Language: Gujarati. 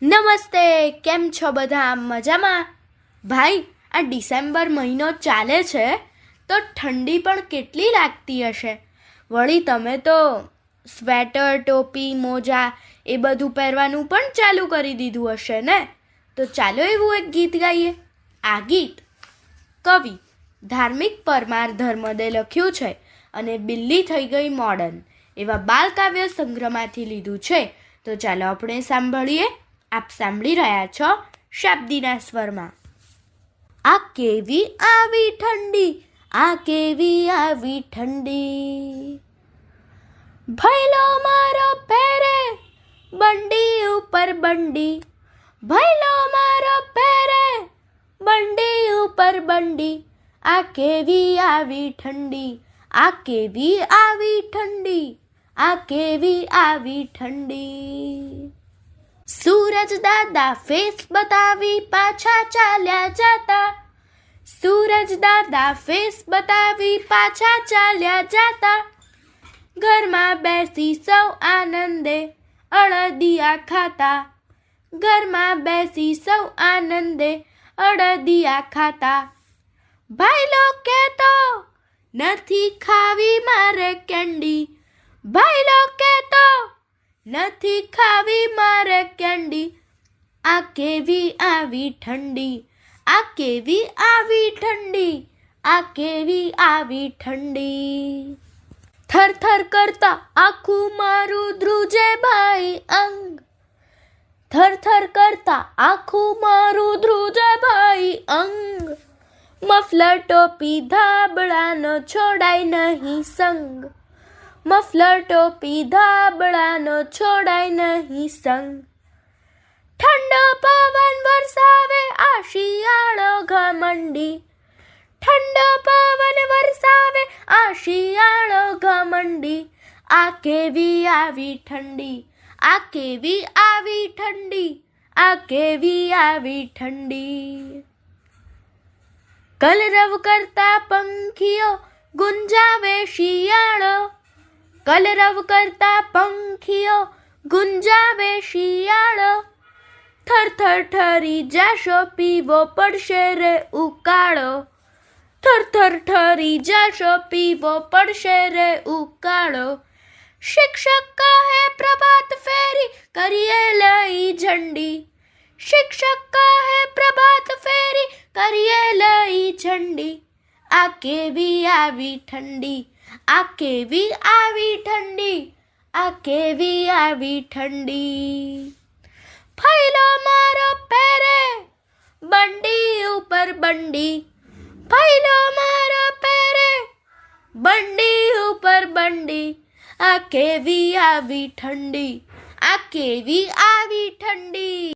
નમસ્તે, કેમ છો બધા? મજામાં? ભાઈ, આ ડિસેમ્બર મહિનો ચાલે છે તો ઠંડી પણ કેટલી લાગતી હશે. વળી તમે તો સ્વેટર, ટોપી, મોજા એ બધું પહેરવાનું પણ ચાલુ કરી દીધું હશે ને? તો ચાલો એવું એક ગીત ગાઈએ. આ ગીત કવિ ધાર્મિક પરમાર ધર્મદે લખ્યું છે અને બિલ્લી થઈ ગઈ મોડર્ન એવા બાલકાવ્ય સંગ્રહમાંથી લીધું છે. તો ચાલો આપણે સાંભળીએ. આપ સાંભળી રહ્યા છો શાબ્દીના સ્વરમાં. આ કેવી આવી ઠંડી, આ કેવી આવી ઠંડી, ભૈલો મારો પહેરે બંડી ઉપર બંડી, ભૈલો મારો પહેરે બંડી ઉપર બંડી, આ કેવી આવી ઠંડી, આ કેવી આવી ઠંડી, આ કેવી આવી ઠંડી. સૂરજ દાદા ફેસ બતાવી પાછા ચાલ્યા જતા, સૂરજ દાદા ફેસ બતાવી પાછા ચાલ્યા જતા, ઘરમાં બેસી સૌ આનંદે અળદિયા ખાતા, ઘરમાં બેસી સૌ આનંદે અળદિયા ખાતા. ભાઈલો કહેતો નથી ખાવી મારે કેન્ડી, ભાઈલો કહેતો નથી ખાવી મારે કેન્ડી, આ કેવી આવી ઠંડી, આ કેવી આવી ઠંડી, આ કેવી આવી ઠંડી. થર થર કરતા આખું મારું ધ્રુજે ભાઈ અંગ, થર થર કરતા આખું મારું ધ્રુજે ભાઈ અંગ, મફલર ટોપી ધાબળાનો છોડાય નહીં સંગ, મફલર ટોપી ધાબળાનો છોડાય નહીં સંગ. ઠંડો પવન વરસાવે આ શિયાળો ઘમંડી, ઠંડો પવન વરસાવે આ શિયાળો ઘમંડી, આ કેવી આવી ઠંડી, આ કેવી આવી ઠંડી, આ કેવી આવી ઠંડી. કલરવ કરતા પંખીઓ ગુંજાવે શિયાળો, કલરવ કરતા પંખીઓ ગુંજાવે શિયાળો, થર થર ઠરી જાશો પીવો પડશે રે ઉકાળો, થર થર ઠરી જાશો પીવો પડશે રે ઉકાળો. શિક્ષક કહે પ્રભાત ફેરી કરીએ લઈ ઝંડી, શિક્ષક કહે પ્રભાત ફેરી કરીએ લઈ ઝંડી, આ કેવી આવી ઠંડી, આ કેવી આવી ઠંડી, આ કેવી આવી ઠંડી. ભૈલો મારો પહેરે બંડી ઉપર બંડી, ભૈલો મારો પહેરે બંડી ઉપર બંડી, આ કેવી આવી ઠંડી, આ કેવી આવી ઠંડી.